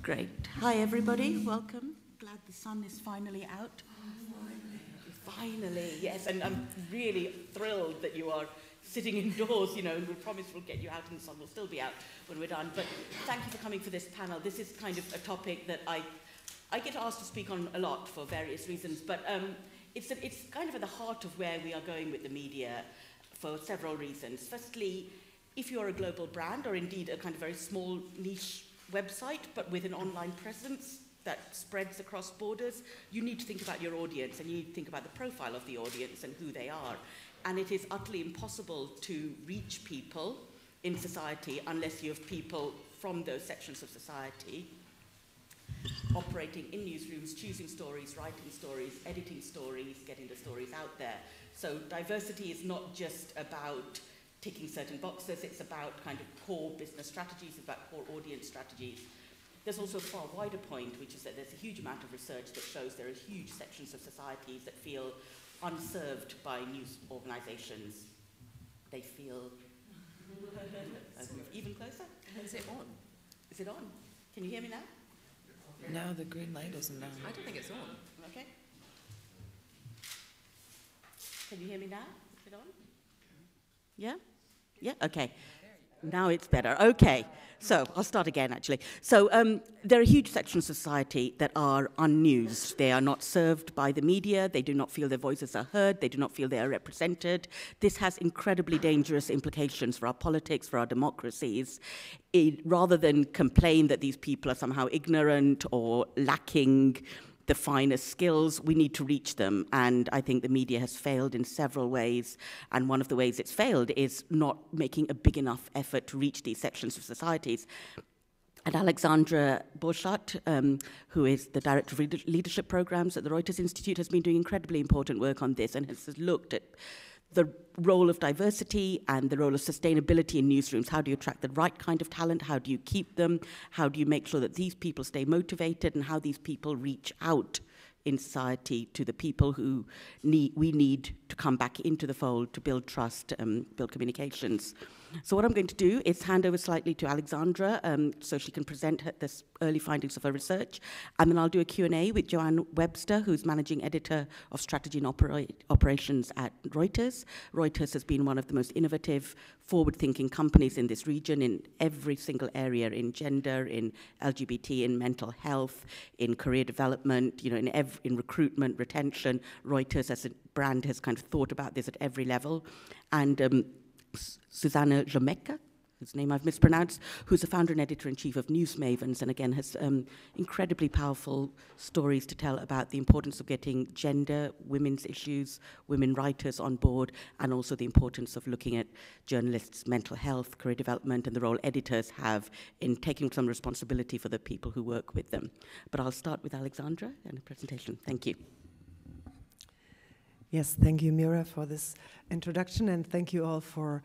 Great. Hi, everybody. Welcome. Glad the sun is finally out. Finally, yes. And I'm really thrilled that you are sitting indoors, you know, and we promise we'll get you out and the sun will still be out when we're done. But thank you for coming for this panel. This is kind of a topic that I get asked to speak on a lot for various reasons, but it's kind of at the heart of where we are going with the media for several reasons. Firstly, if you're a global brand or indeed a kind of very small niche website, but with an online presence that spreads across borders, you need to think about your audience and you need to think about the profile of the audience and who they are. And it is utterly impossible to reach people in society unless you have people from those sections of society operating in newsrooms, choosing stories, writing stories, editing stories, getting the stories out there. So diversity is not just about ticking certain boxes, it's about kind of core business strategies, about core audience strategies. There's also a far wider point, which is that there's a huge amount of research that shows there are huge sections of societies that feel unserved by news organizations. They feel... even closer? Is it on? Is it on? Can you hear me now? No, the green light isn't on. I don't think it's on. Okay. Can you hear me now? Is it on? Yeah? Yeah? Okay. Now it's better. Okay. So I'll start again, actually. So there are huge sections of society that are unnewsed. They are not served by the media. They do not feel their voices are heard. They do not feel they are represented. This has incredibly dangerous implications for our politics, for our democracies. Rather than complain that these people are somehow ignorant or lacking the finest skills, we need to reach them. And I think the media has failed in several ways. And one of the ways it's failed is not making a big enough effort to reach these sections of societies. And Alexandra Borchardt, who is the Director of Leadership Programs at the Reuters Institute, has been doing incredibly important work on this and has looked at the role of diversity and the role of sustainability in newsrooms. How do you attract the right kind of talent? How do you keep them? How do you make sure that these people stay motivated and how these people reach out in society to the people who we need to come back into the fold to build trust, build communications. So what I'm going to do is hand over slightly to Alexandra so she can present the early findings of her research. And then I'll do a Q&A with Joanna Webster, who's managing editor of strategy and operations at Reuters. Reuters has been one of the most innovative, forward-thinking companies in this region in every single area, in gender, in LGBT, in mental health, in career development, you know, in recruitment, retention. Reuters as a brand has kind of thought about this at every level. And Zuzanna Ziomecka, whose name I've mispronounced, who's the founder and editor-in-chief of NewsMavens, and again has incredibly powerful stories to tell about the importance of getting gender, women's issues, women writers on board, and also the importance of looking at journalists' mental health, career development, and the role editors have in taking some responsibility for the people who work with them. But I'll start with Alexandra and a presentation. Thank you. Yes, thank you, Meera, for this introduction, and thank you all for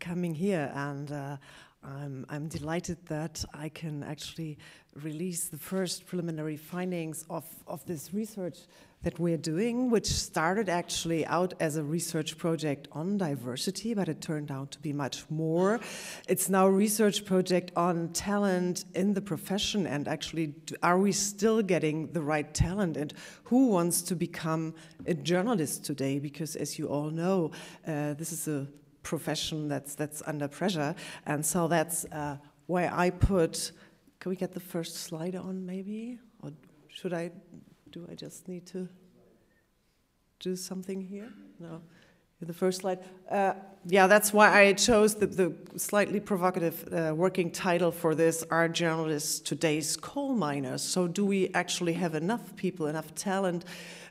coming here. And I'm delighted that I can actually release the first preliminary findings of this research that we're doing, which started actually out as a research project on diversity, but it turned out to be much more. It's now a research project on talent in the profession, and actually, are we still getting the right talent, and who wants to become a journalist today? Because as you all know, this is a profession that's under pressure, and so that's why I put, can we get the first slide on maybe? Or should I? Do I just need to do something here? No. The first slide. Yeah, that's why I chose the slightly provocative working title for this, Are Journalists Today's Coal Miners? So do we actually have enough people, enough talent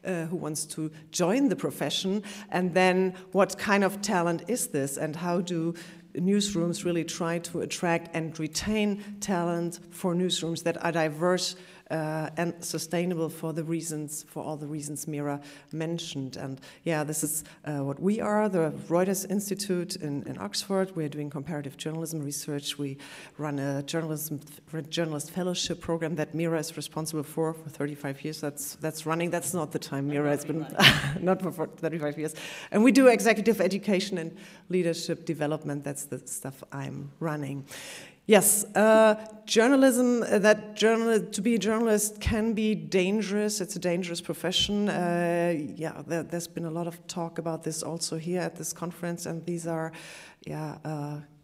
who wants to join the profession? And then what kind of talent is this? And how do newsrooms really try to attract and retain talent for newsrooms that are diverse and sustainable for all the reasons Meera mentioned? And yeah, this is what we are, the Reuters Institute in Oxford. We're doing comparative journalism research. We run a journalist fellowship program that Meera is responsible for 35 years. That's running. That's not the time Meera has been not for 35 years. And we do executive education and leadership development. That's the stuff I'm running. Yes, journalism, to be a journalist can be dangerous. It's a dangerous profession. Yeah, there's been a lot of talk about this also here at this conference, and these are,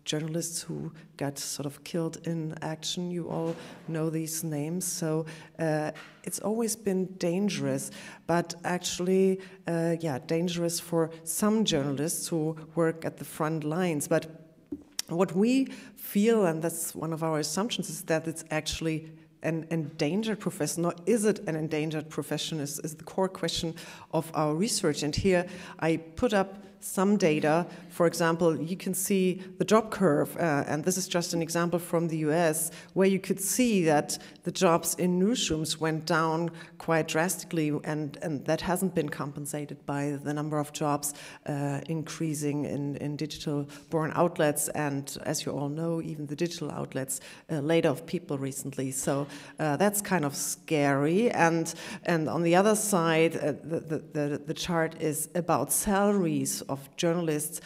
journalists who got sort of killed in action. You all know these names. So it's always been dangerous, but actually, dangerous for some journalists who work at the front lines. But what we feel, and that's one of our assumptions, is that it's actually an endangered profession. Or is it an endangered profession is the core question of our research. And here I put up some data. For example, you can see the job curve, and this is just an example from the US, where you could see that the jobs in newsrooms went down quite drastically, and that hasn't been compensated by the number of jobs increasing in digital-born outlets, and as you all know, even the digital outlets laid off people recently. So that's kind of scary. And on the other side, the chart is about salaries of journalists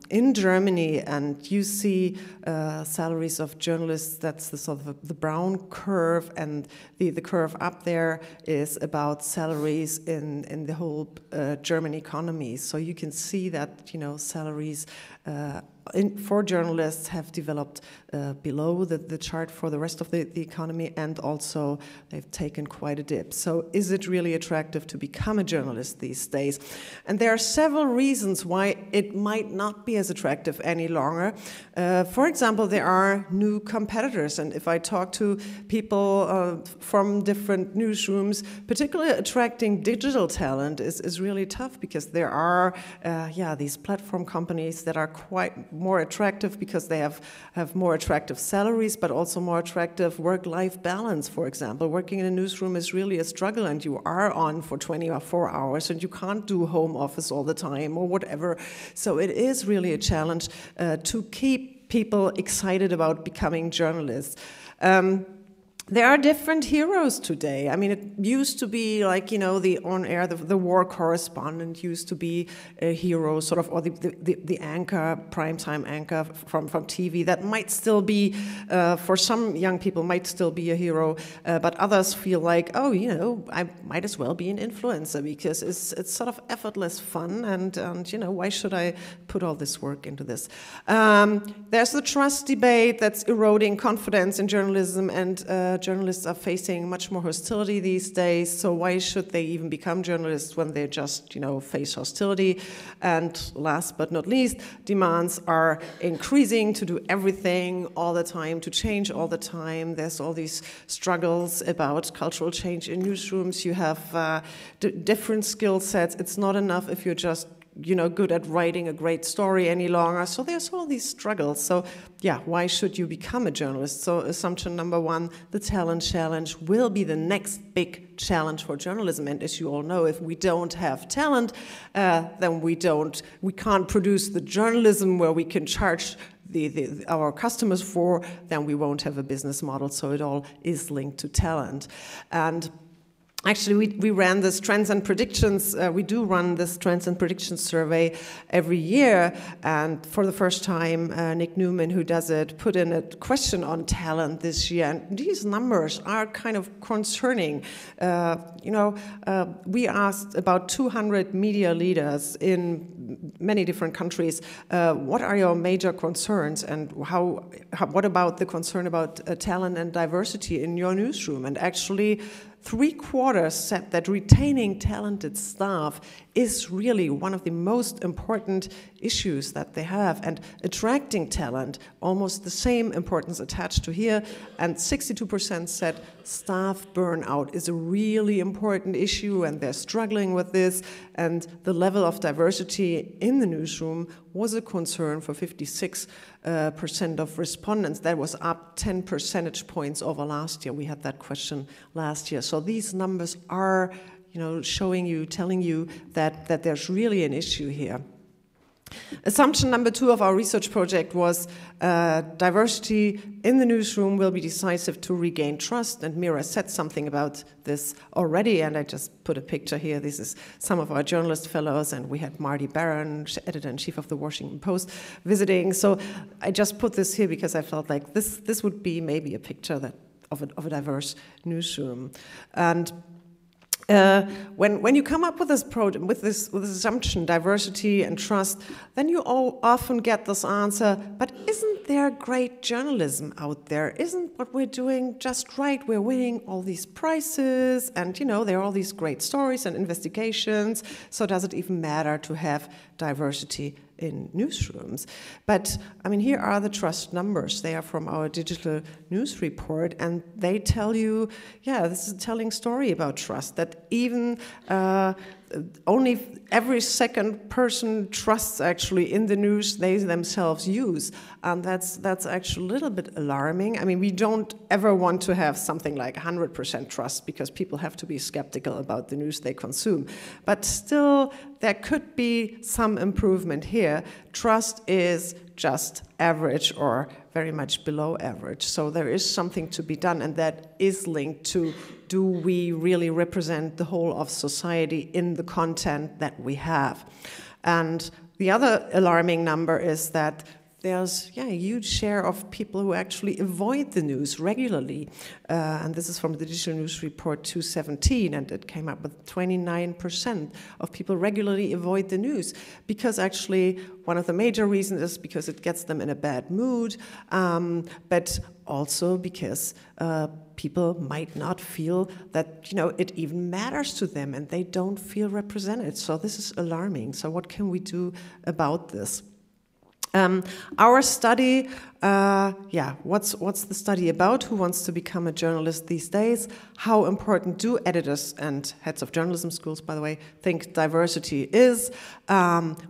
in Germany, and you see salaries of journalists. That's the sort of the brown curve, and the curve up there is about salaries in the whole German economy. So you can see that, you know, salaries for journalists have developed below the chart for the rest of the economy, and also they've taken quite a dip. So is it really attractive to become a journalist these days? And there are several reasons why it might not be as attractive any longer. For example, there are new competitors, and if I talk to people from different newsrooms, particularly attracting digital talent is really tough, because there are these platform companies that are quite more attractive because they have more attractive salaries, but also more attractive work-life balance. For example, working in a newsroom is really a struggle, and you are on for 24 hours, and you can't do home office all the time or whatever. So it is really a challenge to keep people excited about becoming journalists. There are different heroes today. I mean, it used to be like, you know, the on-air, the war correspondent used to be a hero, sort of, or the anchor, primetime anchor from TV. That might still be, for some young people, might still be a hero, but others feel like, oh, you know, I might as well be an influencer, because it's sort of effortless fun, and you know, why should I put all this work into this? There's the trust debate that's eroding confidence in journalism, and journalists are facing much more hostility these days, so why should they even become journalists when they just, you know, face hostility? And last but not least, demands are increasing to do everything all the time, to change all the time. There's all these struggles about cultural change in newsrooms. You have different skill sets. It's not enough if you're just, you know, good at writing a great story any longer. So there's all these struggles. So yeah, why should you become a journalist? So assumption number one, the talent challenge will be the next big challenge for journalism. And as you all know, if we don't have talent, then we can't produce the journalism where we can charge our customers for, then we won't have a business model. So it all is linked to talent. And actually, we ran this Trends and Predictions. We do run this Trends and Predictions survey every year. And for the first time, Nick Newman, who does it, put in a question on talent this year. And these numbers are kind of concerning. We asked about 200 media leaders in many different countries, what are your major concerns, and what about the concern about talent and diversity in your newsroom? And actually, 3/4 said that retaining talented staff is really one of the most important issues that they have, and attracting talent, almost the same importance attached to here, and 62% said staff burnout is a really important issue and they're struggling with this, and the level of diversity in the newsroom was a concern for 56% of respondents. That was up 10 percentage points over last year. We had that question last year. So these numbers are, you know, showing you, telling you that there's really an issue here. Assumption number 2 of our research project was diversity in the newsroom will be decisive to regain trust, and Meera said something about this already, and I just put a picture here. This is some of our journalist fellows, and we had Marty Barron, editor-in-chief of the Washington Post, visiting. So I just put this here because I felt like this would be maybe a picture that of a diverse newsroom. And when you come up with this project, with this assumption, diversity and trust, then you often get this answer, but isn't there great journalism out there? Isn't what we're doing just right? We're winning all these prizes, and there are all these great stories and investigations, so does it even matter to have diversity in newsrooms? But I mean, here are the trust numbers. They are from our digital news report, and they tell you, yeah, this is a telling story about trust, that even only every second person trusts actually in the news they themselves use. And that's actually a little bit alarming. I mean, we don't ever want to have something like 100% trust, because people have to be skeptical about the news they consume. But still, there could be some improvement here. Trust is just average or very much below average. So there is something to be done, and that is linked to, do we really represent the whole of society in the content that we have? And the other alarming number is that there's a huge share of people who actually avoid the news regularly. And this is from the Digital News Report 2017, and it came up with 29% of people regularly avoid the news, because actually one of the major reasons is because it gets them in a bad mood, but also because people might not feel that it even matters to them, and they don't feel represented. So this is alarming. So what can we do about this? Our study, what's the study about? Who wants to become a journalist these days? How important do editors and heads of journalism schools, by the way, think diversity is?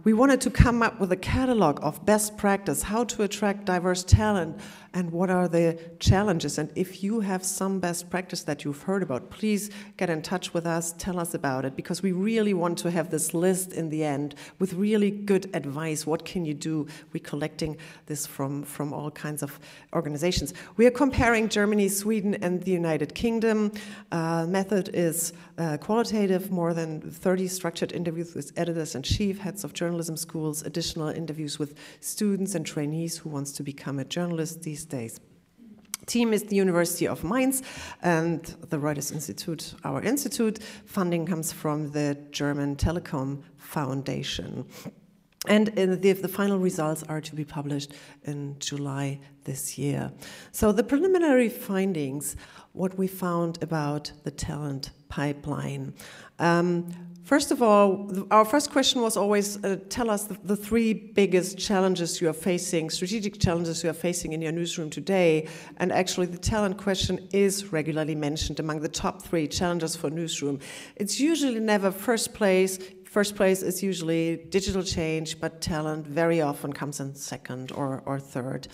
We wanted to come up with a catalog of best practice, how to attract diverse talent, and what are the challenges. And if you have some best practice that you've heard about, please get in touch with us, tell us about it, because we really want to have this list in the end with really good advice. What can you do? We're collecting this from all kinds of organizations. We are comparing Germany, Sweden, and the United Kingdom. Method is qualitative, more than 30 structured interviews with editors-in-chief, heads of journalism schools, additional interviews with students and trainees who wants to become a journalist these days. Team is the University of Mainz and the Reuters Institute, our institute. Funding comes from the German Telecom Foundation. And the final results are to be published in July this year. So the preliminary findings, what we found about the talent pipeline. First of all, our first question was always, tell us the 3 biggest challenges you are facing, strategic challenges you are facing in your newsroom today. And actually the talent question is regularly mentioned among the top 3 challenges for newsroom. It's usually never first place. First place is usually digital change, but talent very often comes in second or third.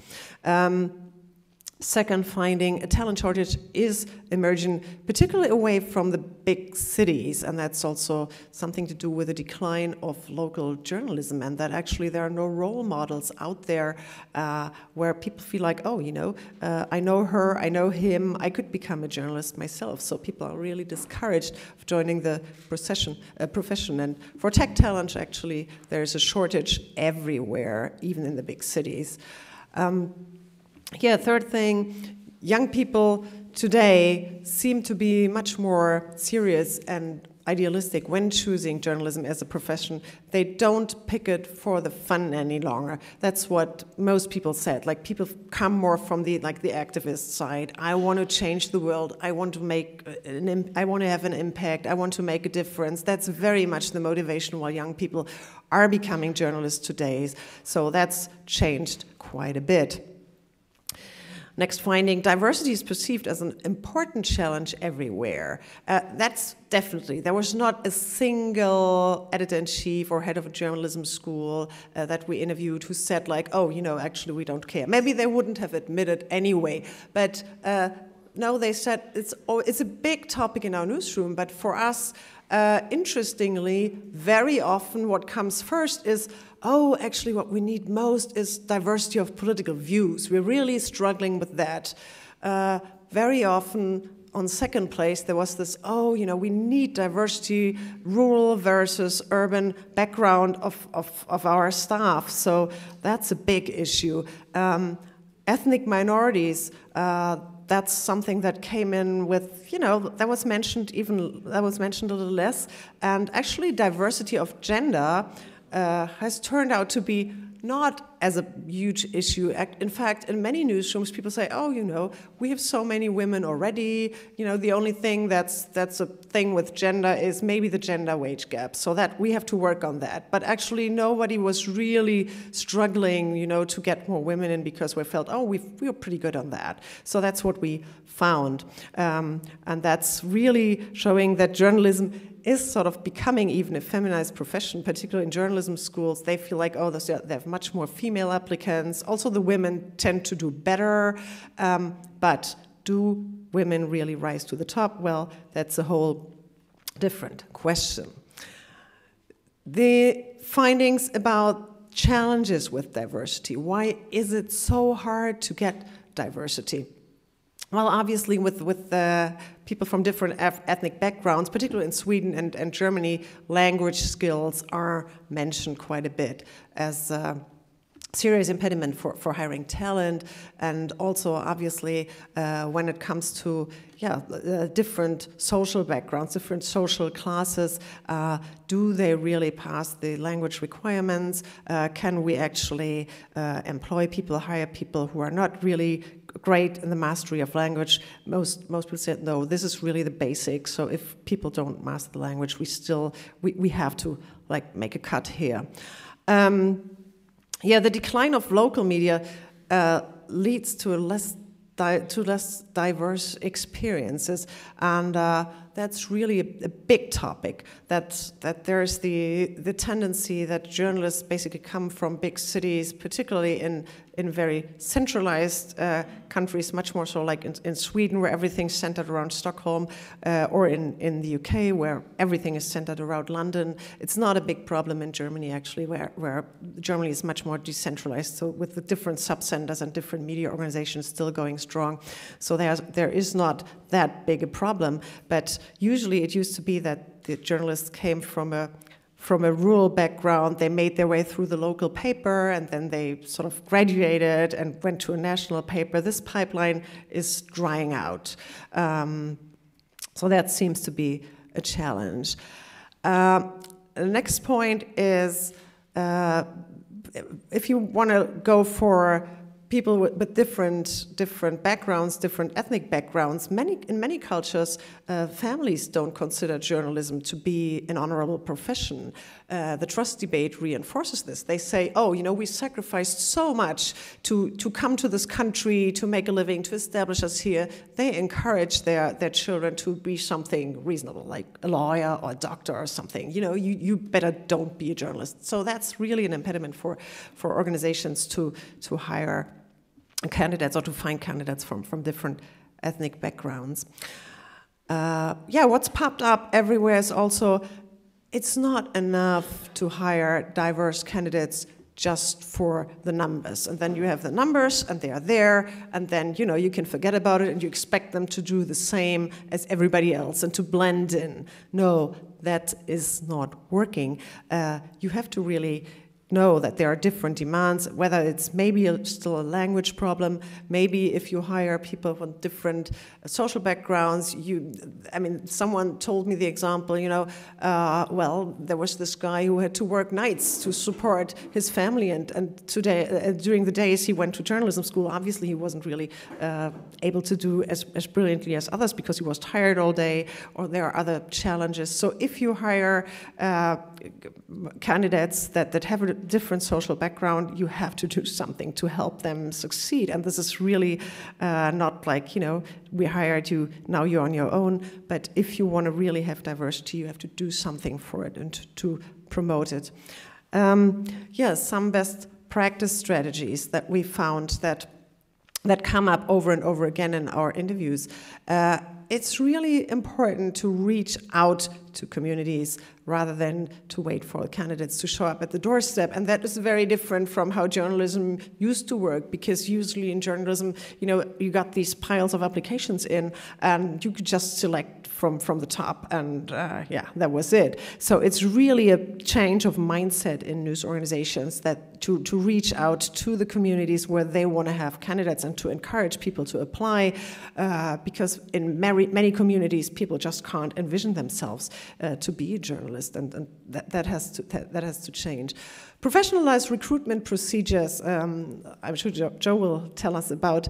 Second finding, a talent shortage is emerging, particularly away from the big cities, and that's also something to do with the decline of local journalism, and that actually there are no role models out there where people feel like, oh, I know her, I know him, I could become a journalist myself. So people are really discouraged of joining the profession. And for tech talent, actually, there's a shortage everywhere, even in the big cities. Third thing, young people today seem to be much more serious and idealistic when choosing journalism as a profession. They don't pick it for the fun any longer. That's what most people said. Like, people come more from the activist side. I want to change the world. I want to have an impact. I want to make a difference. That's very much the motivation while young people are becoming journalists today. So that's changed quite a bit. Next finding, diversity is perceived as an important challenge everywhere. That's definitely, there was not a single editor-in-chief or head of a journalism school that we interviewed who said like, oh, actually we don't care. Maybe they wouldn't have admitted anyway, but no, they said it's a big topic in our newsroom, but for us, interestingly, very often what comes first is, oh, actually what we need most is diversity of political views. We're really struggling with that. Very often, on second place, there was this, oh, you know, we need diversity, rural versus urban background of our staff. So that's a big issue. Ethnic minorities, that's something that came in with, you know, that was mentioned a little less. And actually diversity of gender has turned out to be not as a huge issue. In fact, in many newsrooms, people say, oh, you know, we have so many women already. You know, the only thing that's a thing with gender is maybe the gender wage gap, so that we have to work on that. But actually, nobody was really struggling, you know, to get more women in because we felt, oh, we were pretty good on that. So that's what we found. And that's really showing that journalism is sort of becoming even a feminized profession, particularly in journalism schools. They feel like, oh, they have much more female applicants. Also, the women tend to do better. But do women really rise to the top? Well, that's a whole different question. The findings about challenges with diversity. Why is it so hard to get diversity? Well, obviously, with people from different ethnic backgrounds, particularly in Sweden and Germany, language skills are mentioned quite a bit as a serious impediment for hiring talent. And also, obviously, when it comes to different social backgrounds, different social classes, do they really pass the language requirements? Can we actually employ people, hire people who are not really great in the mastery of language? Most people said, no, this is really the basics. So if people don't master the language, we have to like make a cut here. The decline of local media leads to less diverse experiences, and that's really a big topic. That there's the tendency that journalists basically come from big cities, particularly in very centralized countries, much more so like in Sweden, where everything's centered around Stockholm, or in the UK, where everything is centered around London. It's not a big problem in Germany, actually, where Germany is much more decentralized, so with the different sub-centers and different media organizations still going strong. So there is not that big a problem, but usually it used to be that the journalists came from a rural background. They made their way through the local paper, and then they sort of graduated and went to a national paper. This pipeline is drying out. So that seems to be a challenge. The next point is, if you want to go for people with different backgrounds, different ethnic backgrounds, in many cultures, families don't consider journalism to be an honorable profession. The trust debate reinforces this. They say, oh, you know, we sacrificed so much to come to this country, to make a living, to establish us here. They encourage their children to be something reasonable, like a lawyer or a doctor or something. You know, you better don't be a journalist. So that's really an impediment for organizations to hire candidates or to find candidates from different ethnic backgrounds. What's popped up everywhere is also, it's not enough to hire diverse candidates just for the numbers. And then you have the numbers and they are there, and then, you know, you can forget about it and you expect them to do the same as everybody else and to blend in. No, that is not working. You have to really know that there are different demands, whether it's maybe still a language problem, maybe if you hire people from different social backgrounds, someone told me the example, you know, well, there was this guy who had to work nights to support his family, and today, during the days he went to journalism school, obviously he wasn't really able to do as brilliantly as others because he was tired all day, or there are other challenges. So if you hire candidates that have a different social background, you have to do something to help them succeed. And this is really not like, you know, we hired you, now you're on your own. But if you want to really have diversity, you have to do something for it and to promote it. Some best practice strategies that we found that that come up over and over again in our interviews. It's really important to reach out to communities rather than to wait for candidates to show up at the doorstep. And that is very different from how journalism used to work, because usually in journalism, you got these piles of applications in, and you could just select from the top, and that was it. So it's really a change of mindset in news organizations, that to reach out to the communities where they want to have candidates and to encourage people to apply, because in many communities, people just can't envision themselves to be a journalist, and that has to change. Professionalized recruitment procedures, I'm sure Joe will tell us about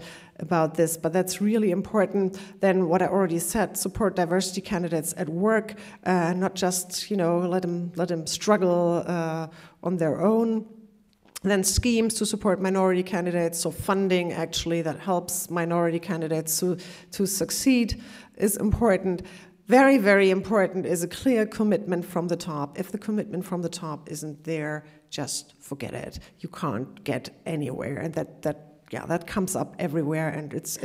this, but that's really important. Then what I already said, support diversity candidates at work, not just let them struggle on their own. Then schemes to support minority candidates, so funding actually that helps minority candidates to succeed is important. Very, very important is a clear commitment from the top. If the commitment from the top isn't there, just forget it. You can't get anywhere, and that comes up everywhere. And it's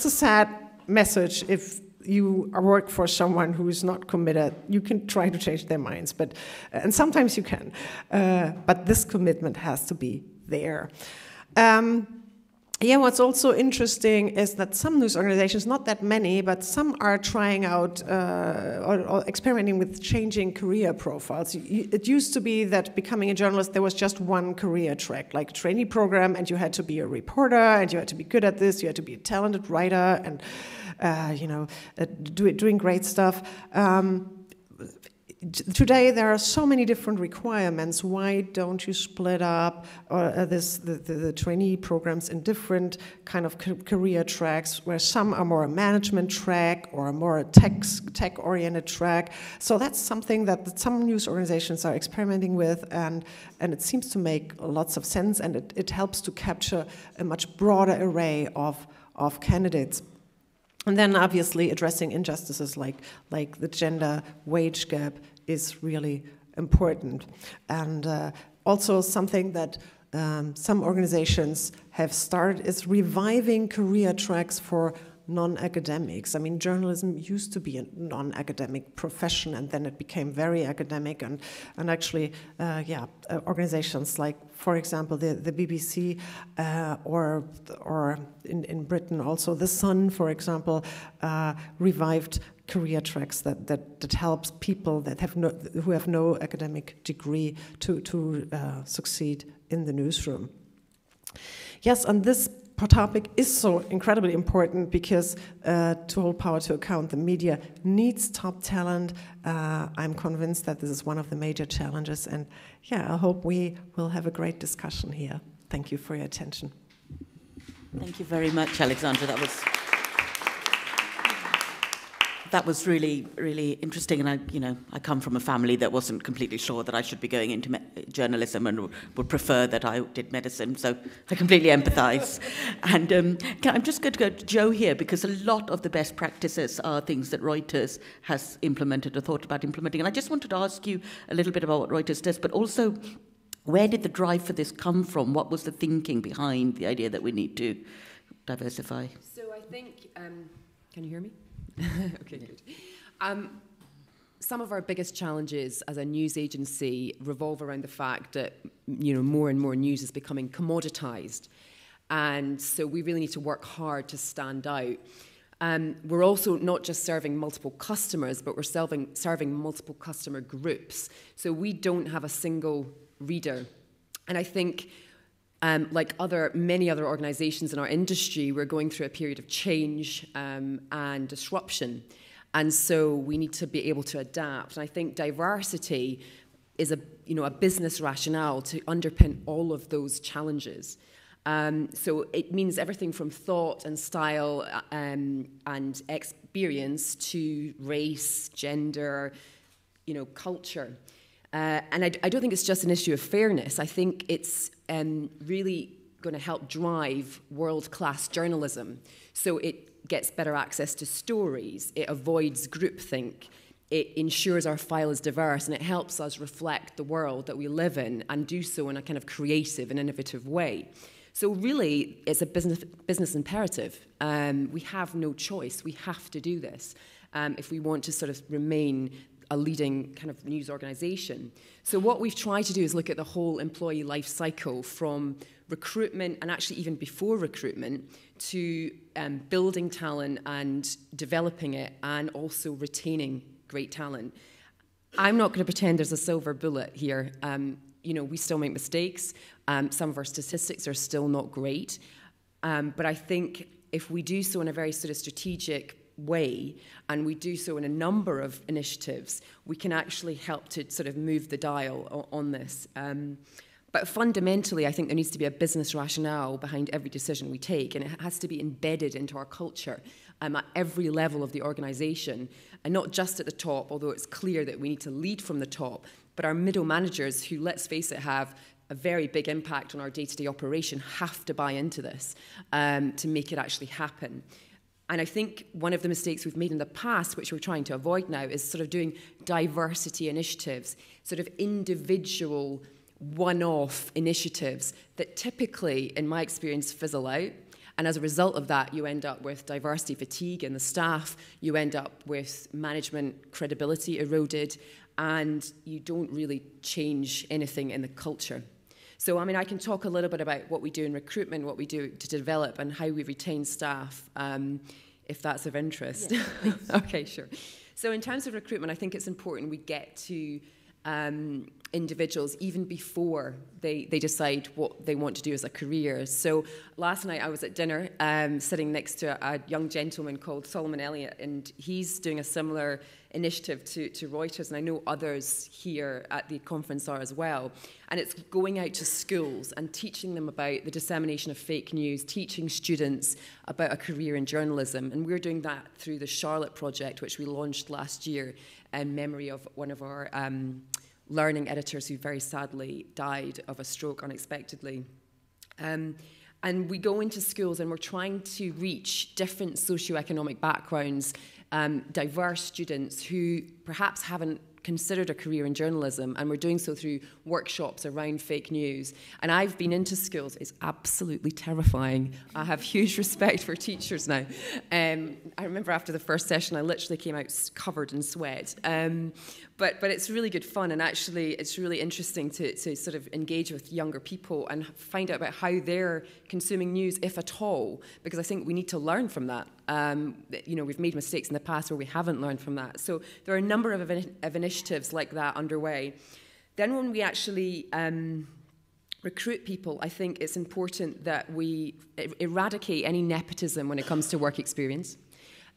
a sad message if you work for someone who is not committed. You can try to change their minds, and sometimes you can. But this commitment has to be there. What's also interesting is that some news organizations, not that many, but some are trying out or experimenting with changing career profiles. It used to be that becoming a journalist, there was just one career track, like a trainee program, and you had to be a reporter, and you had to be good at this, you had to be a talented writer, and doing great stuff. Today there are so many different requirements. Why don't you split up the trainee programs in different kind of career tracks, where some are more a management track or a more a tech-oriented track? So that's something that some news organizations are experimenting with, and it seems to make lots of sense, and it helps to capture a much broader array of candidates. And then obviously addressing injustices like the gender wage gap is really important. And also something that some organizations have started is reviving career tracks for non-academics. I mean, journalism used to be a non-academic profession, and then it became very academic, and actually, organizations like, for example, the BBC, or in Britain also The Sun, for example, revived career tracks that helps people who have no academic degree to succeed in the newsroom. Yes, and this topic is so incredibly important because to hold power to account, the media needs top talent. I'm convinced that this is one of the major challenges, and I hope we will have a great discussion here. Thank you for your attention. Thank you very much, Alexandra. That was really, really interesting, and I come from a family that wasn't completely sure that I should be going into journalism and would prefer that I did medicine, so I completely empathise. And I'm just going to go to Joe here, because a lot of the best practices are things that Reuters has implemented or thought about implementing. And I just wanted to ask you a little bit about what Reuters does, but also, where did the drive for this come from? What was the thinking behind the idea that we need to diversify? So I think, can you hear me? Okay, good. Some of our biggest challenges as a news agency revolve around the fact that more and more news is becoming commoditized, and so we really need to work hard to stand out. We're also not just serving multiple customers, but we're serving multiple customer groups. So we don't have a single reader, and I think, like many other organizations in our industry, we're going through a period of change and disruption. And so we need to be able to adapt. And I think diversity is a business rationale to underpin all of those challenges. So it means everything from thought and style and experience to race, gender, culture. And I don't think it's just an issue of fairness. I think it's really going to help drive world-class journalism. So it gets better access to stories, it avoids groupthink, it ensures our file is diverse, and it helps us reflect the world that we live in and do so in a kind of creative and innovative way. So really, it's a business imperative. We have no choice. We have to do this if we want to sort of remain a leading kind of news organization. So what we've tried to do is look at the whole employee life cycle, from recruitment, and actually even before recruitment, to building talent and developing it, and also retaining great talent. I'm not going to pretend there's a silver bullet here. You know, we still make mistakes. Some of our statistics are still not great. But I think if we do so in a very sort of strategic way, and we do so in a number of initiatives, we can actually help to sort of move the dial on this. But fundamentally, I think there needs to be a business rationale behind every decision we take, and it has to be embedded into our culture at every level of the organization, and not just at the top, although it's clear that we need to lead from the top, but our middle managers, who, let's face it, have a very big impact on our day-to-day operation, have to buy into this to make it actually happen. And I think one of the mistakes we've made in the past, which we're trying to avoid now, is sort of doing diversity initiatives, sort of individual, one-off initiatives that typically, in my experience, fizzle out. And as a result of that, you end up with diversity fatigue in the staff, you end up with management credibility eroded, and you don't really change anything in the culture. So, I mean, I can talk a little bit about what we do in recruitment, what we do to develop, and how we retain staff, if that's of interest. Yes, okay, sure. So in terms of recruitment, I think it's important we get to individuals even before they decide what they want to do as a career. So last night I was at dinner sitting next to a young gentleman called Solomon Elliott, and he's doing a similar initiative to Reuters, and I know others here at the conference are as well. And it's going out to schools and teaching them about the dissemination of fake news, teaching students about a career in journalism. And we're doing that through the Charlotte Project, which we launched last year in memory of one of our learning editors who very sadly died of a stroke unexpectedly. And we go into schools and we're trying to reach different socioeconomic backgrounds, diverse students who perhaps haven't considered a career in journalism, and we're doing so through workshops around fake news. And I've been into schools. It's absolutely terrifying. I have huge respect for teachers now. I remember after the first session, I literally came out covered in sweat. But it's really good fun, and actually it's really interesting to sort of engage with younger people and find out about how they're consuming news, if at all, because I think we need to learn from that. You know, we've made mistakes in the past where we haven't learned from that. So there are a number of initiatives like that underway. Then when we actually recruit people, I think it's important that we eradicate any nepotism when it comes to work experience.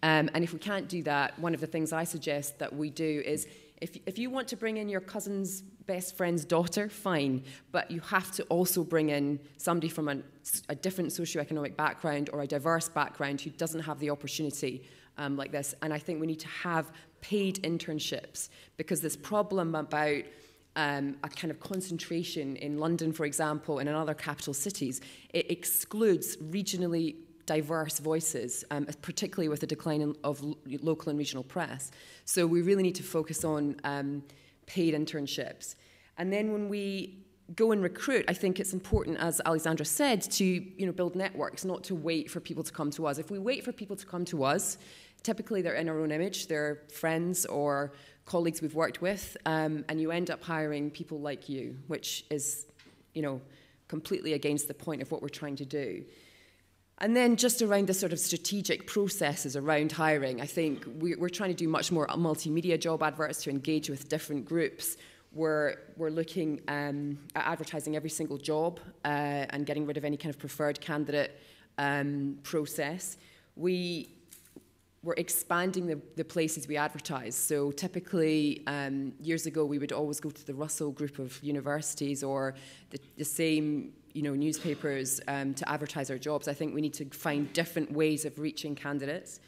And if we can't do that, one of the things I suggest that we do is, if you want to bring in your cousin's best friend's daughter, fine, but you have to also bring in somebody from a different socioeconomic background or a diverse background who doesn't have the opportunity like this. And I think we need to have paid internships, because this problem about a kind of concentration in London, for example, and in other capital cities, it excludes regionally diverse voices, particularly with the decline of local and regional press. So we really need to focus on paid internships. And then when we go and recruit, I think it's important, as Alexandra said, to build networks, not to wait for people to come to us. If we wait for people to come to us, typically they're in our own image, they're friends or colleagues we've worked with, and you end up hiring people like you, which is, completely against the point of what we're trying to do. And then just around the sort of strategic processes around hiring, I think we're trying to do much more multimedia job adverts to engage with different groups. We're looking at advertising every single job and getting rid of any kind of preferred candidate process. We're expanding the places we advertise. So typically, years ago, we would always go to the Russell group of universities or the same newspapers to advertise our jobs. I think we need to find different ways of reaching candidates.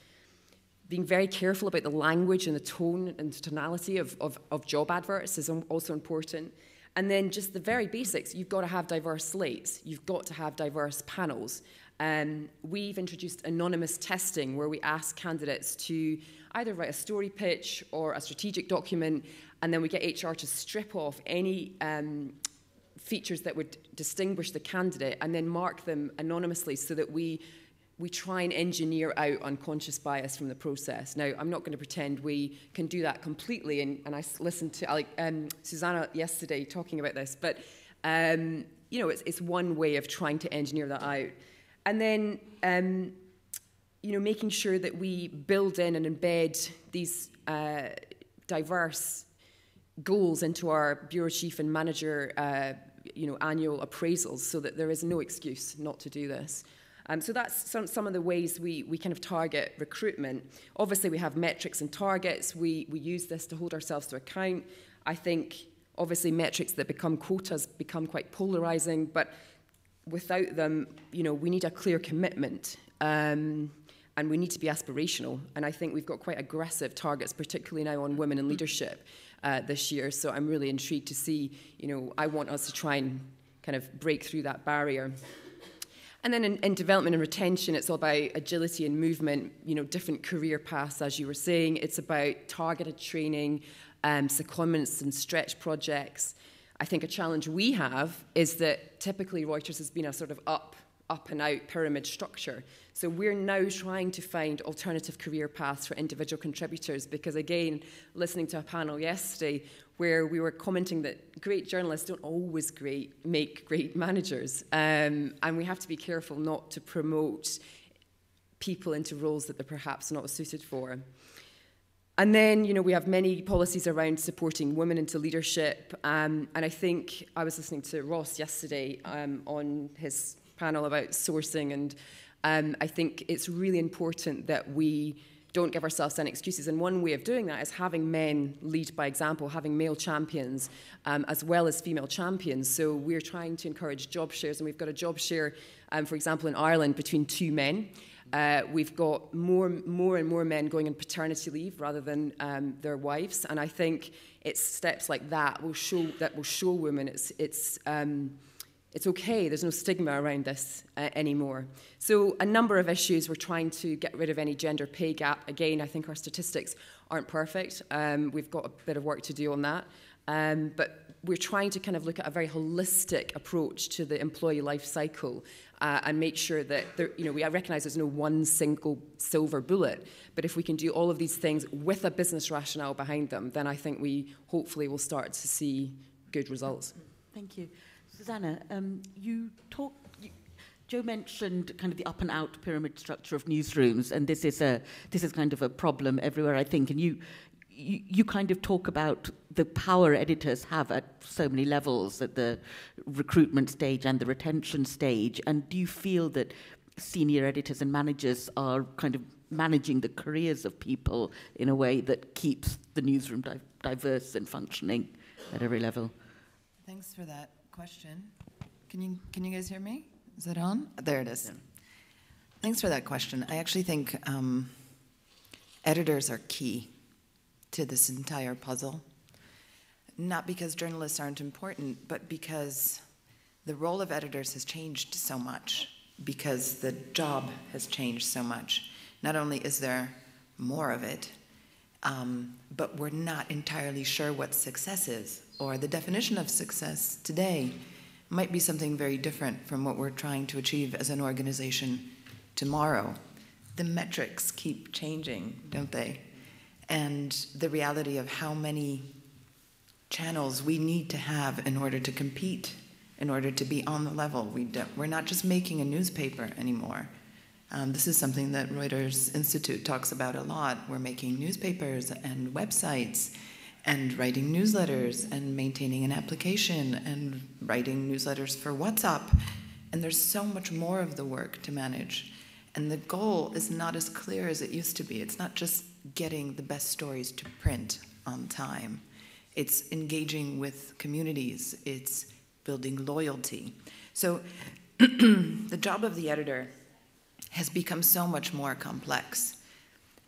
Being very careful about the language and the tone and tonality of job adverts is also important. And then just the very basics, you've got to have diverse slates. You've got to have diverse panels. We've introduced anonymous testing where we ask candidates to either write a story pitch or a strategic document, and then we get HR to strip off any features that would distinguish the candidate and then mark them anonymously so that we try and engineer out unconscious bias from the process. Now, I'm not going to pretend we can do that completely, and I listened to Zuzanna yesterday talking about this, but you know, it's one way of trying to engineer that out. And then, you know, making sure that we build in and embed these diverse goals into our bureau chief and manager, you know, annual appraisals, so that there is no excuse not to do this. So that's some of the ways we kind of target recruitment. Obviously, we have metrics and targets. We use this to hold ourselves to account. I think, obviously, metrics that become quotas become quite polarizing, but without them, you know, we need a clear commitment. And we need to be aspirational. And I think we've got quite aggressive targets, particularly now on women in leadership this year. So I'm really intrigued to see, you know, I want us to try and kind of break through that barrier. And then in development and retention, it's all about agility and movement, you know, different career paths, as you were saying. It's about targeted training, secondments and stretch projects. I think a challenge we have is that typically Reuters has been a sort of up and out pyramid structure. So we're now trying to find alternative career paths for individual contributors, because again, listening to a panel yesterday where we were commenting that great journalists don't always make great managers, and we have to be careful not to promote people into roles that they're perhaps not suited for. And then, you know, we have many policies around supporting women into leadership, and I think I was listening to Ross yesterday on his panel about sourcing, and I think it's really important that we don't give ourselves any excuses. And one way of doing that is having men lead by example, having male champions as well as female champions. So we're trying to encourage job shares, and we've got a job share, for example, in Ireland between 2 men. We've got more and more men going on paternity leave rather than their wives, and I think it's steps like that will show women it's okay, there's no stigma around this anymore. So a number of issues, we're trying to get rid of any gender pay gap. Again, I think our statistics aren't perfect. We've got a bit of work to do on that. But we're trying to kind of look at a very holistic approach to the employee life cycle and make sure that, I recognise there's no one single silver bullet, but if we can do all of these things with a business rationale behind them, then I think we hopefully will start to see good results. Thank you. Zuzanna, Joe mentioned kind of the up and out pyramid structure of newsrooms, and this is kind of a problem everywhere, I think. And you kind of talk about the power editors have at so many levels, at the recruitment stage and the retention stage. And do you feel that senior editors and managers are kind of managing the careers of people in a way that keeps the newsroom diverse and functioning at every level? Thanks for that question. Can you guys hear me? Is it on? There it is. Yeah. Thanks for that question. I actually think editors are key to this entire puzzle. Not because journalists aren't important, but because the role of editors has changed so much, because the job has changed so much. Not only is there more of it, but we're not entirely sure what success is, or the definition of success today might be something very different from what we're trying to achieve as an organization tomorrow. The metrics keep changing, don't they? And the reality of how many channels we need to have in order to compete, in order to be on the level. We're not just making a newspaper anymore. This is something that Reuters Institute talks about a lot. We're making newspapers and websites and writing newsletters and maintaining an application and writing newsletters for WhatsApp. And there's so much more of the work to manage. And the goal is not as clear as it used to be. It's not just getting the best stories to print on time. It's engaging with communities. It's building loyalty. So the job of the editor has become so much more complex.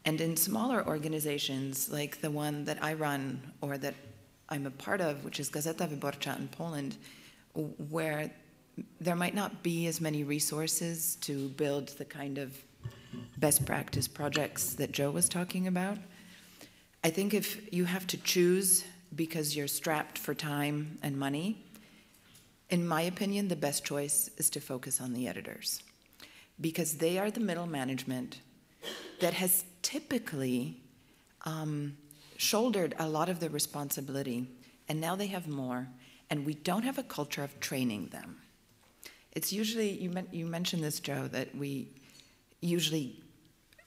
And in smaller organizations like the one that I run or that I'm a part of, which is Gazeta Wyborcza in Poland, where there might not be as many resources to build the kind of best practice projects that Joe was talking about. I think if you have to choose because you're strapped for time and money, in my opinion, the best choice is to focus on the editors, because they are the middle management that has typically shouldered a lot of the responsibility, and now they have more, and we don't have a culture of training them. It's usually, you mentioned this, Joe, that we usually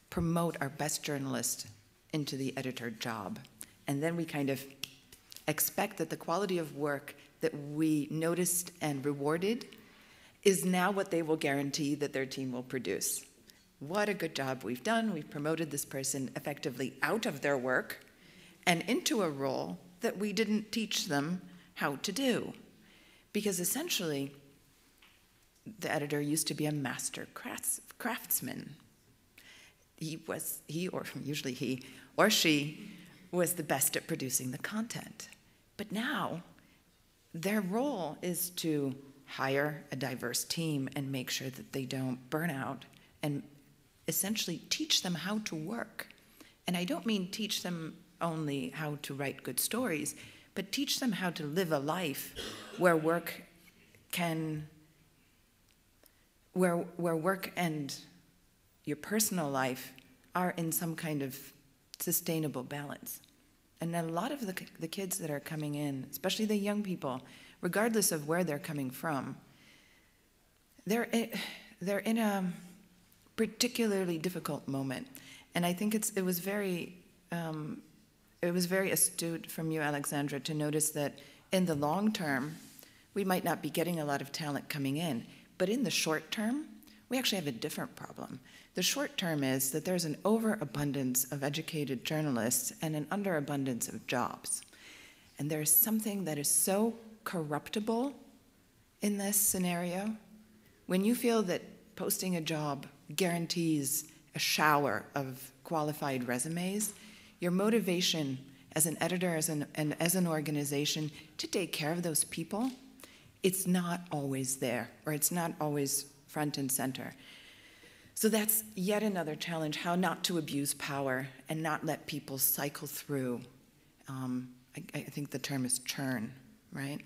promote our best journalist into the editor job, and then we kind of expect that the quality of work that we noticed and rewarded is now what they will guarantee that their team will produce. What a good job we've done. We've promoted this person effectively out of their work and into a role that we didn't teach them how to do. Because essentially, the editor used to be a master craftsman. He or she was the best at producing the content. But now, their role is to hire a diverse team and make sure that they don't burn out, and essentially teach them how to work. And I don't mean teach them only how to write good stories, but teach them how to live a life where work and your personal life are in some kind of sustainable balance. And a lot of the kids that are coming in, especially the young people, regardless of where they're coming from, they're in a particularly difficult moment. And I think it was very astute from you, Alexandra, to notice that in the long term, we might not be getting a lot of talent coming in, but in the short term, we actually have a different problem. The short term is that there's an overabundance of educated journalists and an underabundance of jobs. And there's something that is so corruptible in this scenario. When you feel that posting a job guarantees a shower of qualified resumes, your motivation as an editor and as an organization to take care of those people, it's not always there, or it's not always front and center. So that's yet another challenge, how not to abuse power and not let people cycle through. I think the term is churn, right?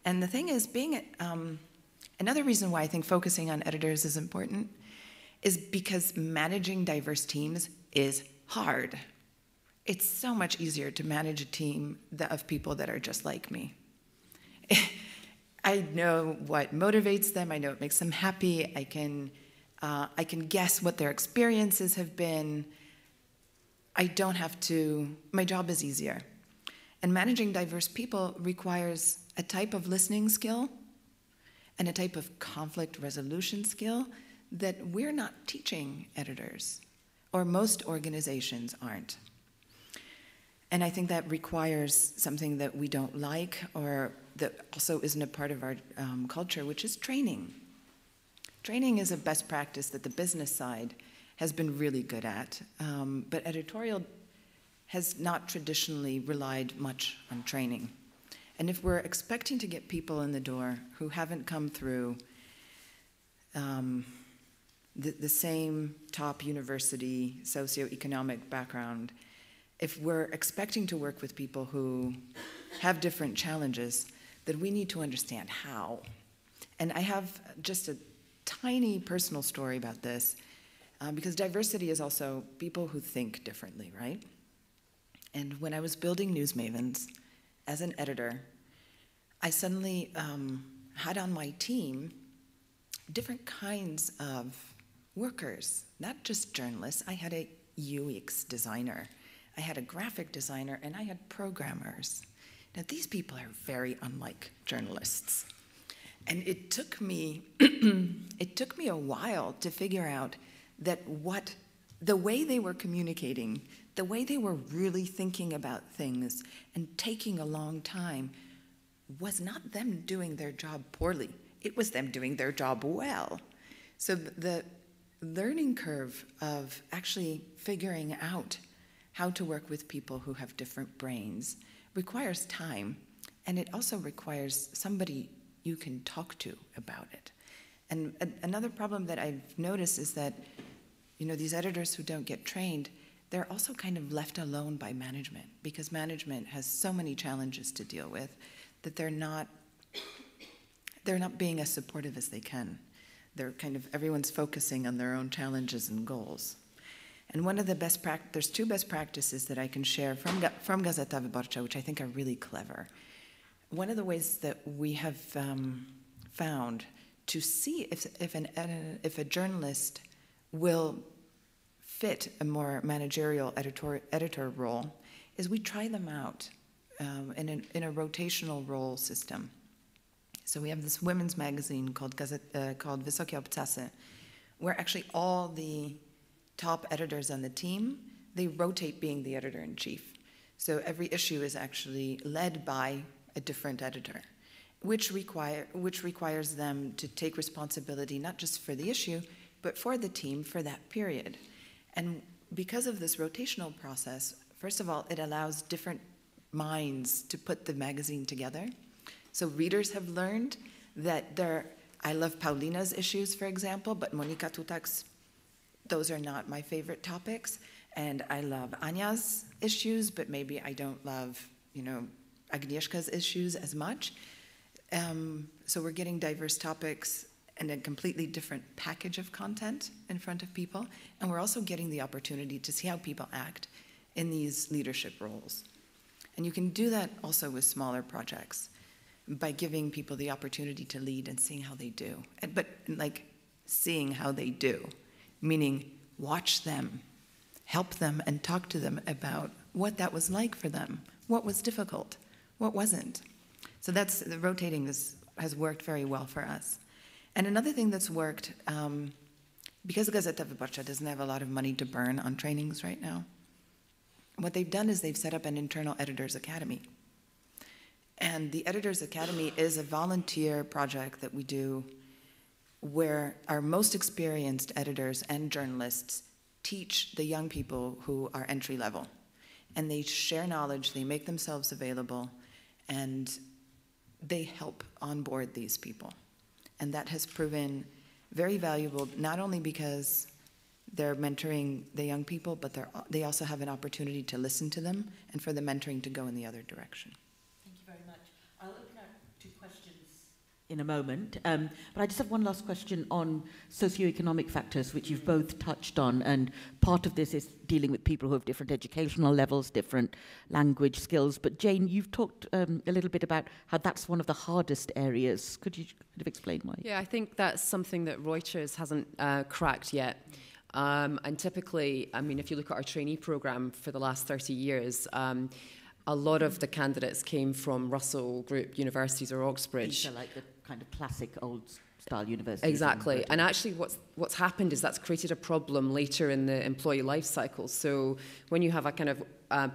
And the thing is, another reason why I think focusing on editors is important is because managing diverse teams is hard. It's so much easier to manage a team of people that are just like me. I know what motivates them. I know what makes them happy. I can guess what their experiences have been. I don't have to, my job is easier. And managing diverse people requires a type of listening skill and a type of conflict resolution skill that we're not teaching editors, or most organizations aren't. And I think that requires something that we don't like, or that also isn't a part of our culture, which is training. Training is a best practice that the business side has been really good at, but editorial has not traditionally relied much on training. And if we're expecting to get people in the door who haven't come through the same top university socioeconomic background, if we're expecting to work with people who have different challenges, then we need to understand how. And I have just a tiny personal story about this, because diversity is also people who think differently, right? And when I was building NewsMavens as an editor, I suddenly had on my team different kinds of workers, not just journalists. I had a UX designer, I had a graphic designer, and I had programmers. Now, these people are very unlike journalists. And it took me a while to figure out that the way they were communicating, the way they were really thinking about things and taking a long time was not them doing their job poorly. It was them doing their job well. So the learning curve of actually figuring out how to work with people who have different brains requires time, and it also requires somebody you can talk to about it. And another problem that I've noticed is that, these editors who don't get trained, they're also kind of left alone by management, because management has so many challenges to deal with that they're not they're not being as supportive as they can. They're kind of, everyone's focusing on their own challenges and goals. And one of the best there's two best practices that I can share from Gazeta Wyborcza, which I think are really clever. One of the ways that we have found to see if a journalist will fit a more managerial editor role is we try them out in a rotational role system. So we have this women's magazine called Wysokie Obcasy, where actually all the top editors on the team, they rotate being the editor-in-chief. So every issue is actually led by a different editor, which requires them to take responsibility not just for the issue, but for the team for that period. And because of this rotational process, first of all, it allows different minds to put the magazine together. So readers have learned that I love Paulina's issues, for example, but Monika Tutak's, those are not my favorite topics. And I love Anya's issues, but maybe I don't love, Agnieszka's issues as much. So we're getting diverse topics and a completely different package of content in front of people. And we're also getting the opportunity to see how people act in these leadership roles. And you can do that also with smaller projects by giving people the opportunity to lead and seeing how they do. But like seeing how they do, meaning watch them, help them, and talk to them about what that was like for them, what was difficult, what wasn't. So that's, the rotating has worked very well for us. And another thing that's worked, because Gazeta Wyborcza doesn't have a lot of money to burn on trainings right now, what they've done is they've set up an internal editors academy. And the Editors Academy is a volunteer project that we do where our most experienced editors and journalists teach the young people who are entry level. And they share knowledge, they make themselves available, and they help onboard these people. And that has proven very valuable, not only because they're mentoring the young people, but they also have an opportunity to listen to them and for the mentoring to go in the other direction. I'll open up to questions in a moment, but I just have one last question on socioeconomic factors, which you've both touched on, and part of this is dealing with people who have different educational levels, different language skills. But Jane, you've talked a little bit about how that's one of the hardest areas. Could you kind of explain why? Yeah, I think that's something that Reuters hasn't cracked yet. And typically, I mean, if you look at our trainee program for the last 30 years, a lot of the candidates came from Russell Group universities or Oxbridge. These are like the kind of classic old-style universities. Exactly. And actually what's happened is that's created a problem later in the employee life cycle. So when you have a kind of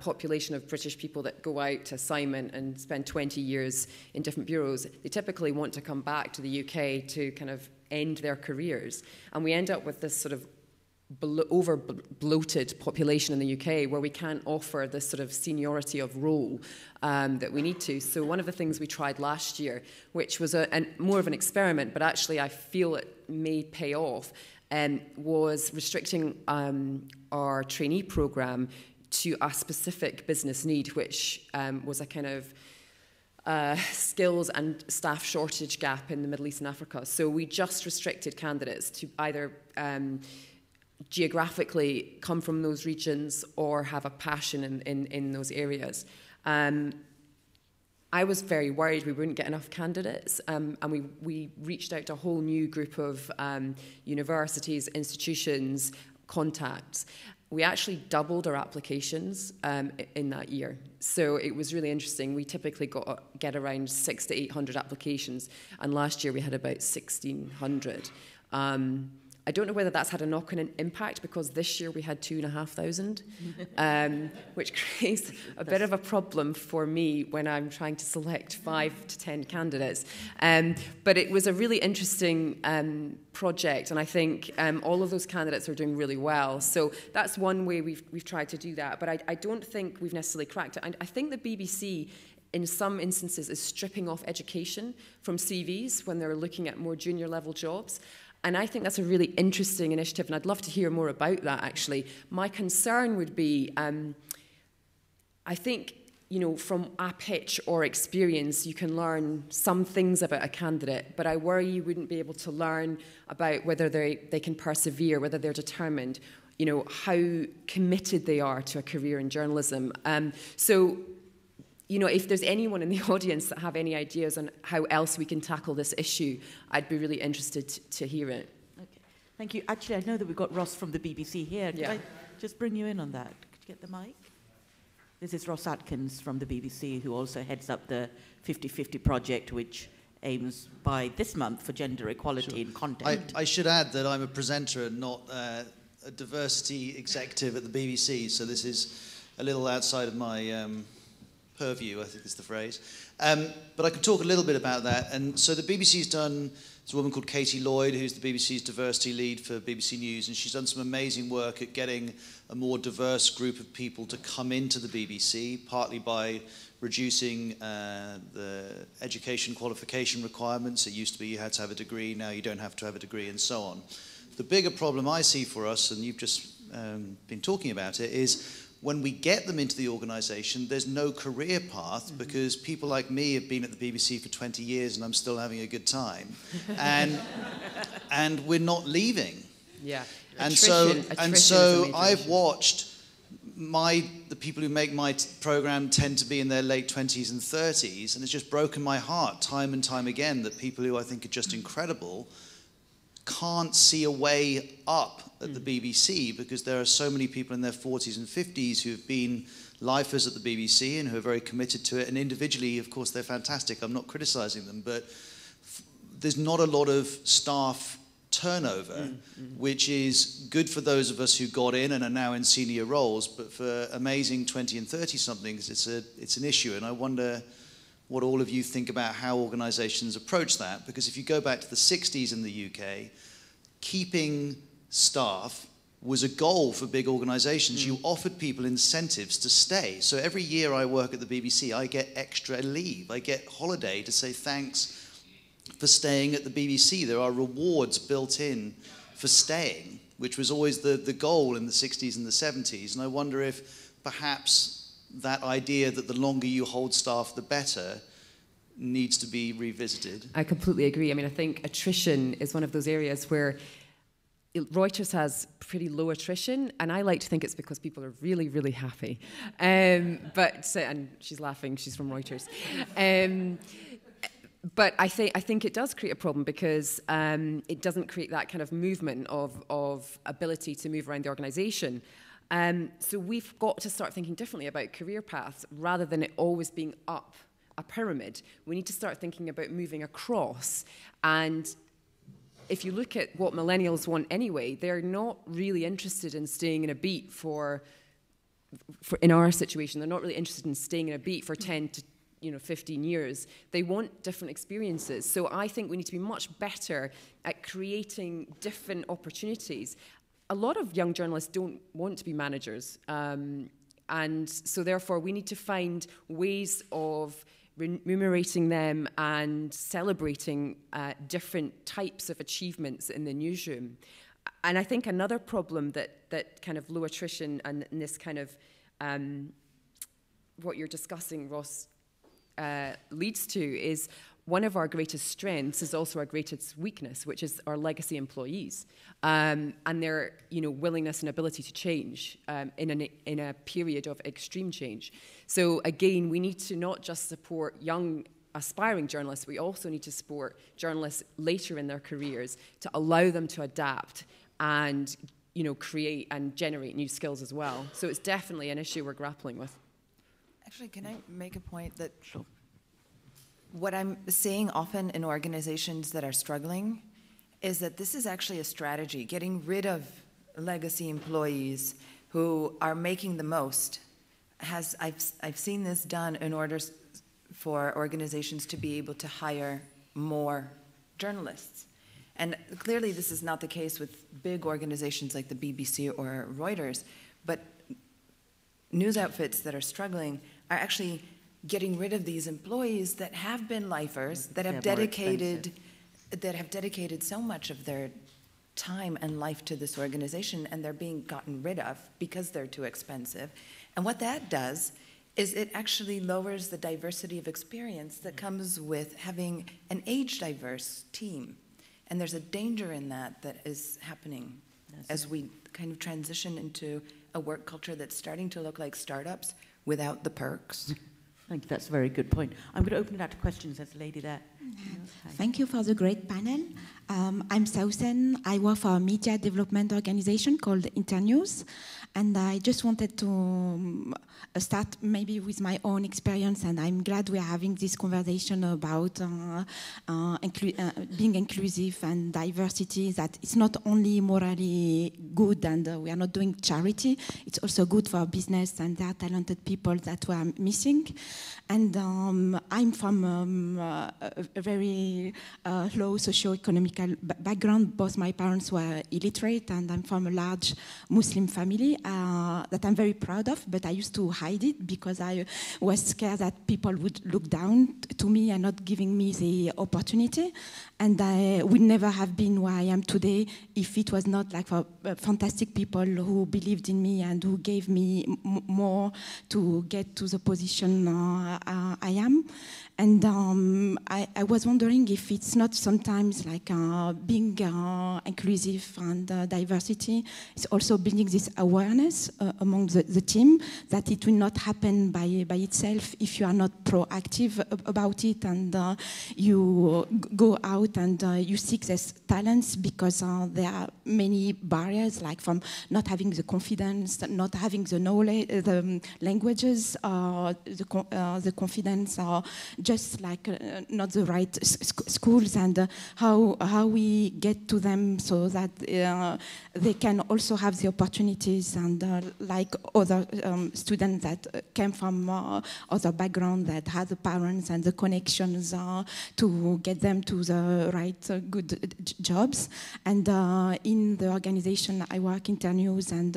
population of British people that go out to assignment and spend 20 years in different bureaus, they typically want to come back to the UK to kind of end their careers. And we end up with this sort of over-bloated population in the UK where we can't offer this sort of seniority of role that we need to. So one of the things we tried last year, which was more of an experiment, but actually I feel it may pay off, was restricting our trainee program to a specific business need, which was a kind of skills and staff shortage gap in the Middle East and Africa. So we just restricted candidates to either geographically come from those regions or have a passion in those areas. I was very worried we wouldn't get enough candidates, and we reached out to a whole new group of universities, institutions, contacts. We actually doubled our applications in that year. So it was really interesting. We typically get around 600 to 800 applications, and last year we had about 1,600. I don't know whether that's had a knock-on impact because this year we had 2,500, which creates a bit of a problem for me when I'm trying to select 5 to 10 candidates. But it was a really interesting project, and I think all of those candidates are doing really well. So that's one way we've tried to do that. But I don't think we've necessarily cracked it. I think the BBC in some instances is stripping off education from CVs when they're looking at more junior level jobs. And I think that's a really interesting initiative, and I'd love to hear more about that, actually. My concern would be, I think, you know, from a pitch or experience, you can learn some things about a candidate, but I worry you wouldn't be able to learn about whether they can persevere, whether they're determined, you know, how committed they are to a career in journalism. So, you know, if there's anyone in the audience that have any ideas on how else we can tackle this issue, I'd be really interested to hear it. Okay, thank you. Actually, I know that we've got Ross from the BBC here. Could I just bring you in on that? Could you get the mic? This is Ross Atkins from the BBC, who also heads up the 50/50 project, which aims by this month for gender equality in content. I should add that I'm a presenter and not a diversity executive at the BBC, so this is a little outside of my purview, I think is the phrase. But I could talk a little bit about that. And so the BBC's done, there's a woman called Katie Lloyd, who's the BBC's diversity lead for BBC News, and she's done some amazing work at getting a more diverse group of people to come into the BBC, partly by reducing the education qualification requirements. It used to be you had to have a degree, now you don't have to have a degree, and so on. The bigger problem I see for us, and you've just been talking about it, is when we get them into the organisation, there's no career path because people like me have been at the BBC for 20 years and I'm still having a good time. And we're not leaving. Yeah. And Attrition so I've watched the people who make my programme tend to be in their late 20s and 30s, and it's just broken my heart time and time again that people who I think are just incredible can't see a way up at the BBC because there are so many people in their 40s and 50s who have been lifers at the BBC and who are very committed to it. And individually, of course, they're fantastic. I'm not criticising them, but there's not a lot of staff turnover, which is good for those of us who got in and are now in senior roles, but for amazing 20 and 30-somethings, it's an issue. And I wonder what all of you think about how organisations approach that, because if you go back to the 60s in the UK, keeping staff was a goal for big organisations. You offered people incentives to stay. So every year I work at the BBC, I get extra leave. I get holiday to say thanks for staying at the BBC. There are rewards built in for staying, which was always the goal in the 60s and the 70s. And I wonder if perhaps that idea that the longer you hold staff, the better, needs to be revisited. I completely agree. I mean, I think attrition is one of those areas where Reuters has pretty low attrition, and I like to think it's because people are really, really happy. And she's laughing, she's from Reuters. But I think it does create a problem because it doesn't create that kind of movement of ability to move around the organisation. So we've got to start thinking differently about career paths rather than it always being up a pyramid. We need to start thinking about moving across. And if you look at what millennials want anyway, they're not really interested in staying in a beat for in our situation, they're not really interested in staying in a beat for 10 to 15 years. They want different experiences. So I think we need to be much better at creating different opportunities. A lot of young journalists don't want to be managers. And so therefore we need to find ways of remunerating them and celebrating different types of achievements in the newsroom. And I think another problem that kind of low attrition and this kind of what you're discussing, Ross, leads to is one of our greatest strengths is also our greatest weakness, which is our legacy employees and their willingness and ability to change in a period of extreme change. So again, we need to not just support young aspiring journalists, we also need to support journalists later in their careers to allow them to adapt and create and generate new skills as well. So it's definitely an issue we're grappling with. Actually, can I make a point that what I'm seeing often in organizations that are struggling is that this is actually a strategy, getting rid of legacy employees who are making the most. I've seen this done in order for organizations to be able to hire more journalists. And clearly this is not the case with big organizations like the BBC or Reuters, but news outfits that are struggling are actually getting rid of these employees that have been lifers, that have dedicated so much of their time and life to this organization, and they're being gotten rid of because they're too expensive. And what that does is it actually lowers the diversity of experience that comes with having an age-diverse team. And there's a danger in that is happening as we kind of transition into a work culture that's starting to look like startups without the perks. Thank you, that's a very good point. I'm going to open it out to questions. There's a lady there. Thank you for the great panel. I'm Sausen. I work for a media development organization called Internews. And I just wanted to start maybe with my own experience, and I'm glad we are having this conversation about being inclusive and diversity, that it's not only morally good and we are not doing charity, it's also good for business, and there are talented people that we are missing. And I'm from a very low socio-economical background. Both my parents were illiterate, and I'm from a large Muslim family that I'm very proud of, but I used to hide it because I was scared that people would look down to me and not giving me the opportunity. And I would never have been where I am today if it was not like for fantastic people who believed in me and who gave me more to get to the position I am. And I was wondering if it's not sometimes like being inclusive and diversity, it's also building this awareness among the team that it will not happen by itself if you are not proactive about it, and you go out and you seek these talents, because there are many barriers, like from not having the confidence, not having the knowledge, the languages, the confidence, or just like not the right schools, and how we get to them so that they can also have the opportunities, and like other students that came from other backgrounds that had the parents and the connections to get them to the right good jobs. And in the organization I work, Internews, and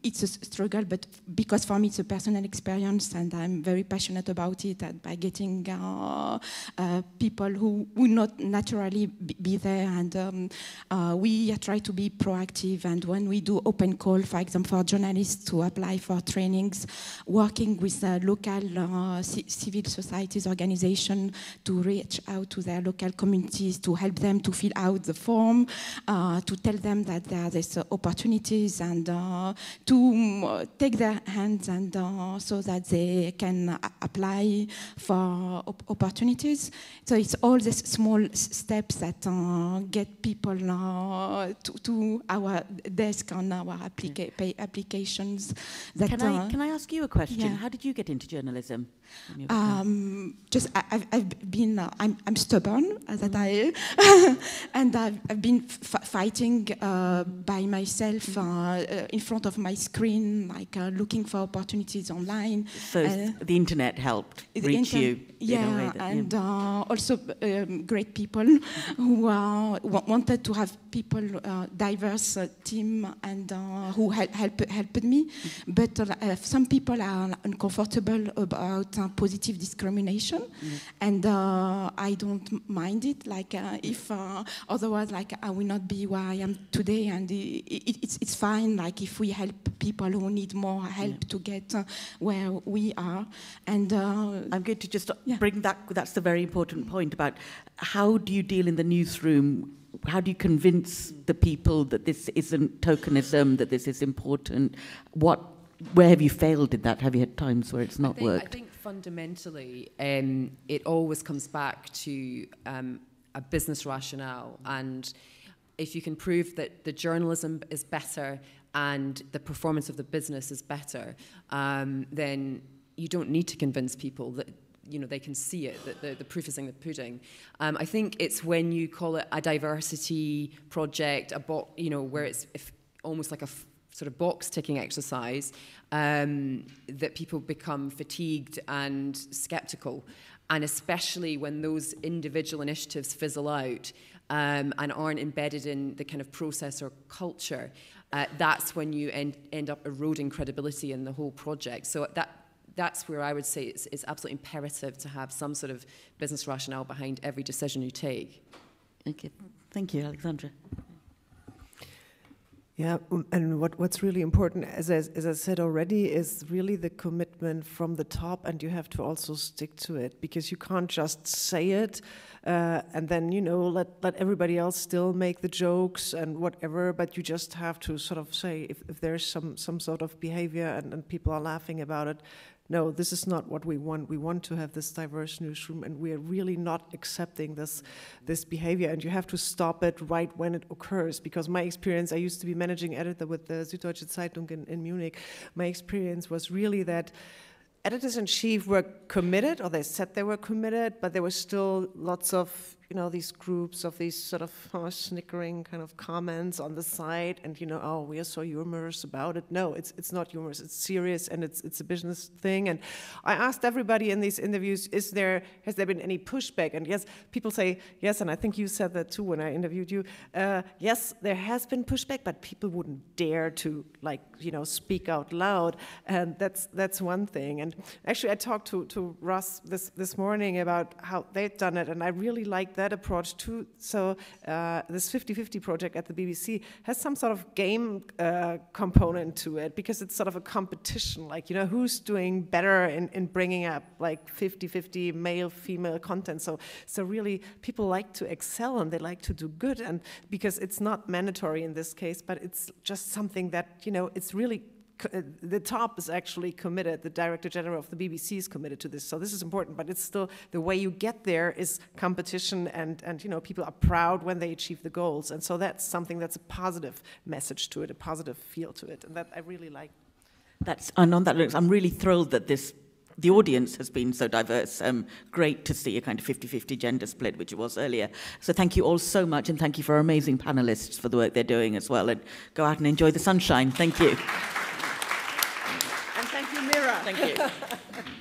it's a struggle, but because for me it's a personal experience and I'm very passionate about it, and by getting people who would not naturally be there, and we try to be proactive, and when we do open call, for example, for journalists to apply for trainings, working with local civil societies organization to reach out to their local communities, to help them to fill out the form, to tell them that there are these opportunities, and to take their hands, and so that they can apply for opportunities. So it's all these small steps that get people to our desk on our applications. That, can I ask you a question? Yeah. How did you get into journalism? I've been I'm stubborn that I and I've been fighting by myself in front of my screen, like looking for opportunities online. So the internet helped reach you. Yeah, in a way that, and also great people who wanted to have people, diverse team, and who helped me. But some people are uncomfortable about positive discrimination, and I don't mind it. Like if otherwise, like I will not be where I am today, and it's fine. Like if we help people who need more help to get where we are, and I'm going to just bring that. That's the very important point about how do you deal in the newsroom. How do you convince the people that this isn't tokenism, that this is important? Where have you failed in that? Have you had times where it's not worked? I think fundamentally, it always comes back to a business rationale. And if you can prove that the journalism is better and the performance of the business is better, then you don't need to convince people that they can see it, that the proof is in the pudding. I think it's when you call it a diversity project, where it's almost like a sort of box-ticking exercise, that people become fatigued and skeptical. And especially when those individual initiatives fizzle out and aren't embedded in the kind of process or culture, that's when you end up eroding credibility in the whole project. So that's where I would say it's absolutely imperative to have some sort of business rationale behind every decision you take. Okay. Thank you, Alexandra. Yeah, and what's really important, as I said already, is really the commitment from the top, and you have to also stick to it, because you can't just say it and then, you know, let everybody else still make the jokes and whatever, but you just have to sort of say, if there's some sort of behavior and people are laughing about it, no, this is not what we want. We want to have this diverse newsroom, and we are really not accepting this behavior. And you have to stop it right when it occurs. Because my experience, I used to be managing editor with the Süddeutsche Zeitung in Munich. My experience was really that editors-in-chief were committed, or they said they were committed, but there were still lots of, you know, these groups of these sort of snickering kind of comments on the side, and, you know, oh, we are so humorous about it. No, it's not humorous. It's serious, and it's a business thing. And I asked everybody in these interviews, has there been any pushback? And yes, people say yes, and I think you said that too when I interviewed you. Yes, there has been pushback, but people wouldn't dare to, like, you know, speak out loud, and that's one thing. And actually, I talked to Ross this morning about how they've done it, and I really like that approach too. So this 50-50 project at the BBC has some sort of game component to it, because it's sort of a competition, like, you know, who's doing better in bringing up like 50-50 male-female content. So really, people like to excel and they like to do good, and because it's not mandatory in this case, but it's just something that, you know, it's really the top is actually committed. The Director General of the BBC is committed to this. So this is important, but it's still the way you get there is competition, and you know, people are proud when they achieve the goals. And so that's something that's a positive message to it, a positive feel to it, and that I really like. And on that note, I'm really thrilled that the audience has been so diverse. Great to see a kind of 50-50 gender split, which it was earlier. So thank you all so much, and thank you for our amazing panelists for the work they're doing as well. And go out and enjoy the sunshine. Thank you. And thank you, Meera. Thank you.